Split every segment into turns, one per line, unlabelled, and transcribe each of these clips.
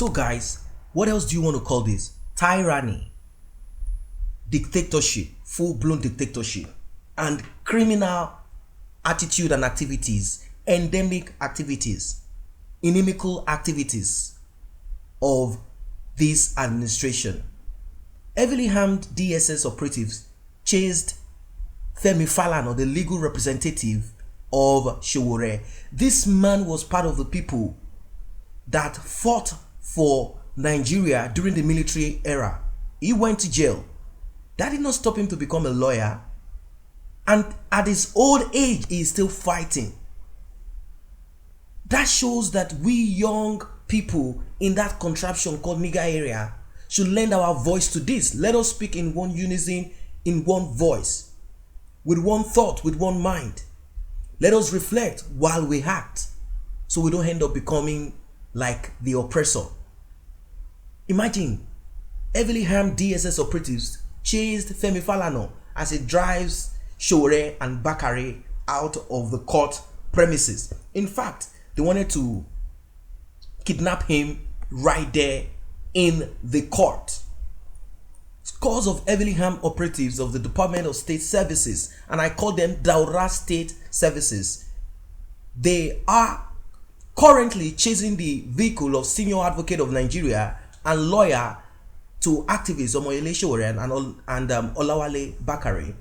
So guys, what else do you want to call this? Tyranny, dictatorship, full-blown dictatorship, and criminal attitude and activities, endemic activities, inimical activities of this administration. Heavily armed DSS operatives chased Femi Falana, the legal representative of Sowore. This man was part of the people that fought for Nigeria during the military era. He went to jail. That did not stop him to become a lawyer. And at his old age, he is still fighting. That shows that we young people in that contraption called nigger area should lend our voice to this. Let us speak in one unison, in one voice, with one thought, with one mind. Let us reflect while we act, so we don't end up becoming like the oppressor. Imagine, heavily armed DSS operatives chased Femi Falana as he drives Sowore and Bakare out of the court premises. In fact, they wanted to kidnap him right there in the court. Scores of heavily armed operatives of the Department of State Services, and I call them Daura State Services, they are currently chasing the vehicle of Senior Advocate of Nigeria and lawyer to activist Omoyele Sowore and Olawale Bakare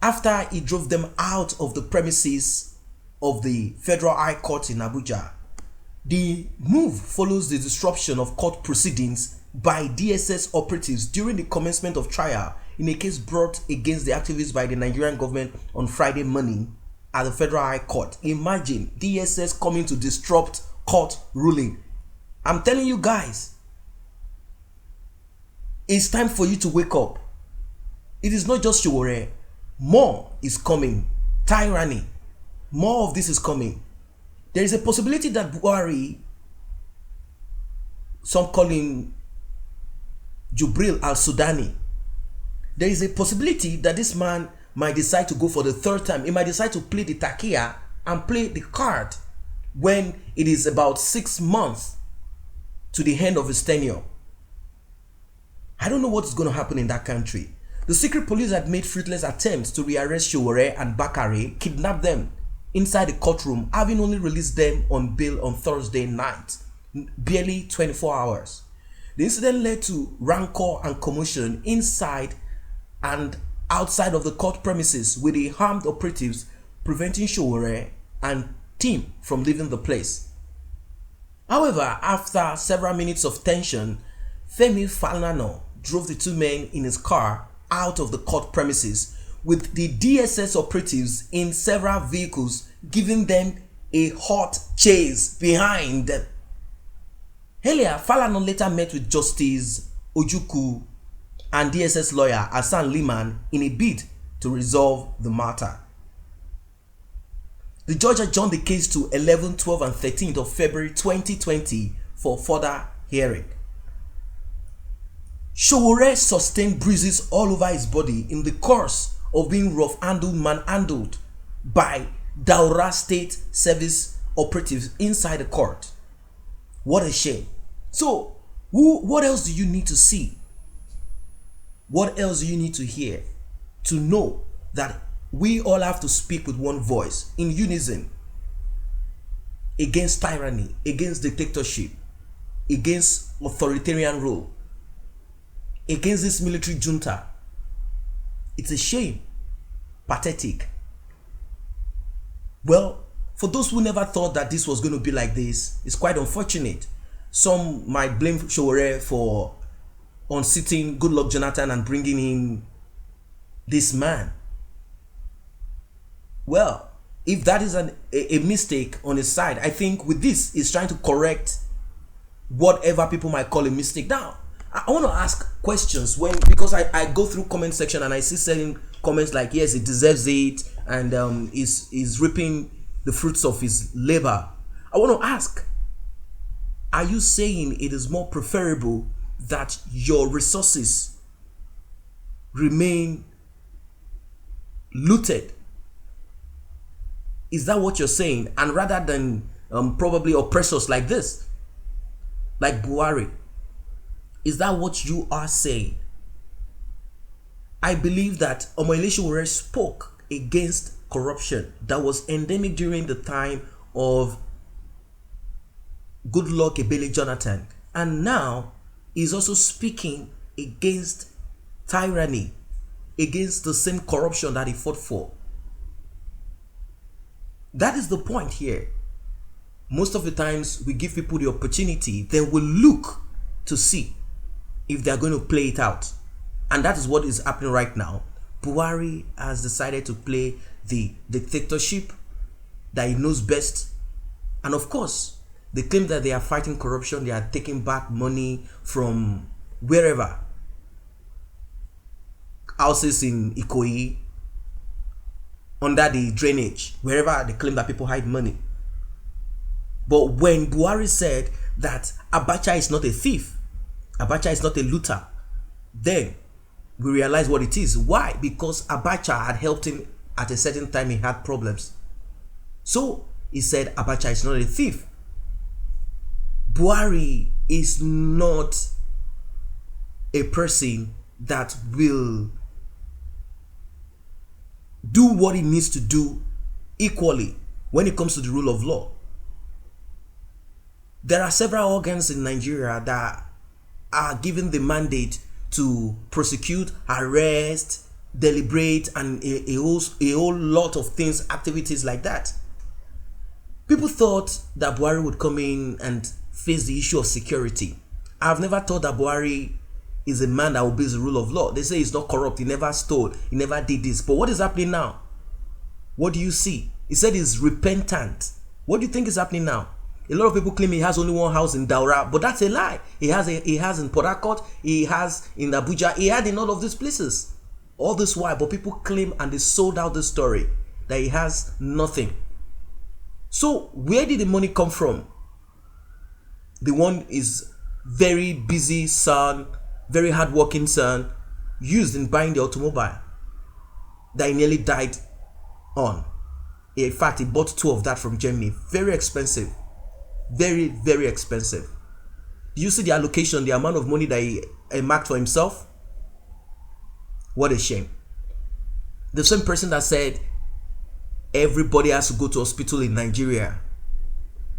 after he drove them out of the premises of the Federal High Court in Abuja. The move follows the disruption of court proceedings by DSS operatives during the commencement of trial in a case brought against the activists by the Nigerian government on Friday morning at the Federal High Court. Imagine DSS coming to disrupt court ruling. I'm telling you guys, it's time for you to wake up. It is not just Sowore. More is coming. Tyranny. More of this is coming. There is a possibility that Buhari, some call him Jubril al-Sudani, there is a possibility that this man might decide to go for the third time. He might decide to play the takia and play the card when it is about 6 months to the end of his tenure. I don't know what is going to happen in that country. The secret police had made fruitless attempts to rearrest Sowore and Bakare, kidnap them inside the courtroom, having only released them on bail on Thursday night, barely 24 hours. The incident led to rancor and commotion inside and outside of the court premises, with the armed operatives preventing Sowore and team from leaving the place. However, after several minutes of tension, Femi Falana drove the two men in his car out of the court premises, with the DSS operatives in several vehicles giving them a hot chase behind them. Earlier, Falana later met with Justice Ojukwu and DSS lawyer Hassan Liman in a bid to resolve the matter. The judge adjourned the case to 11, 12 and 13th of February 2020 for further hearing. Sowore sustained bruises all over his body in the course of being rough-handled, manhandled by Daura State Service operatives inside the court. What a shame. So, what else do you need to see? What else do you need to hear to know that we all have to speak with one voice in unison against tyranny, against dictatorship, against authoritarian rule, against this military junta? It's a shame. Pathetic. Well, for those who never thought that this was going to be like this, it's quite unfortunate. Some might blame Sowore for unseating Goodluck Jonathan and bringing in this man. Well, if that is a mistake on his side, I think with this, he's trying to correct whatever people might call a mistake. Now, I want to ask questions because I go through comment section and I see certain comments like, yes, he deserves it, and is reaping the fruits of his labor. I want to ask, are you saying it is more preferable that your resources remain looted? Is that what you're saying? And rather than probably oppressors like this? like Buhari. Is that what you are saying? I believe that Omoyele Sowore spoke against corruption that was endemic during the time of Goodluck Ebele Jonathan, and now is also speaking against tyranny, against the same corruption that he fought for. That is the point here. Most of the times we give people the opportunity, then we look to see if they are going to play it out. And that is what is happening right now. Buhari has decided to play the dictatorship that he knows best. And of course, they claim that they are fighting corruption. They are taking back money from wherever. Houses in Ikoyi, under the drainage, wherever they claim that people hide money. But when Buhari said that Abacha is not a thief, Abacha is not a looter, then we realize what it is. Why? Because Abacha had helped him at a certain time he had problems. So he said Abacha is not a thief. Buhari is not a person that will do what he needs to do equally when it comes to the rule of law. There are several organs in Nigeria that are given the mandate to prosecute, arrest, deliberate, and a whole lot of things, activities like that. People thought that Buhari would come in and face the issue of security. I've never thought that Buhari is a man that obeys the rule of law. They say he's not corrupt, he never stole, he never did this. But what is happening now? What do you see? He said he's repentant. What do you think is happening now? A lot of people claim he has only one house in Daura, but that's a lie. He has in Port Harcourt, he has in Abuja, he had in all of these places. All this while, but people claim and they sold out the story that he has nothing. So where did the money come from? The one is very busy son, very hardworking son, used in buying the automobile that he nearly died on. In fact, he bought 2 of that from Germany. Very expensive. Very, very expensive. Do you see the allocation, the amount of money that he marked for himself? What a shame. The same person that said everybody has to go to hospital in Nigeria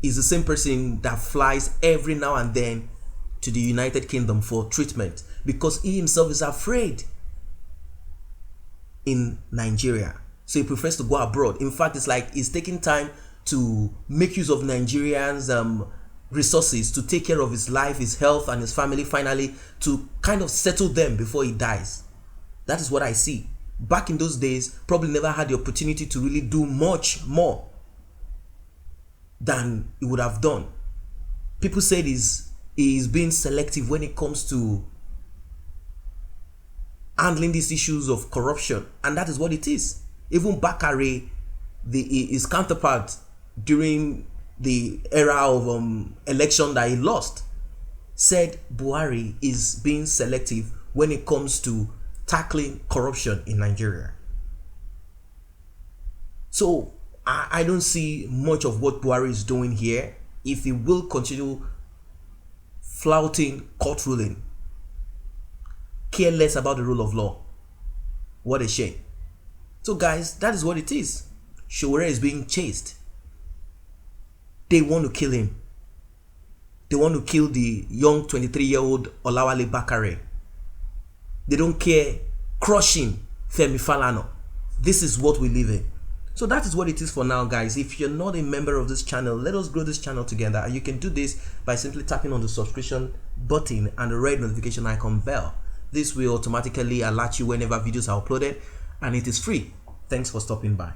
is the same person that flies every now and then to the United Kingdom for treatment because he himself is afraid in Nigeria. So he prefers to go abroad. In fact, it's like he's taking time to make use of Nigerians' resources to take care of his life, his health, and his family finally, to kind of settle them before he dies. That is what I see. Back in those days, probably never had the opportunity to really do much more than he would have done. People said he's being selective when it comes to handling these issues of corruption, and that is what it is. Even Bakare, his counterpart during the era of election that he lost, said Buhari is being selective when it comes to tackling corruption in Nigeria. So I don't see much of what Buhari is doing here if he will continue flouting court ruling, care less about the rule of law. What a shame. So guys, that is what it is. Sowore is being chased. They want to kill him. They want to kill the young 23-year-old Olawale Bakare. They don't care. Crush him, Femi Falana. This is what we live in. So that is what it is for now, guys. If you're not a member of this channel, let us grow this channel together. And you can do this by simply tapping on the subscription button and the red notification icon bell. This will automatically alert you whenever videos are uploaded, and it is free. Thanks for stopping by.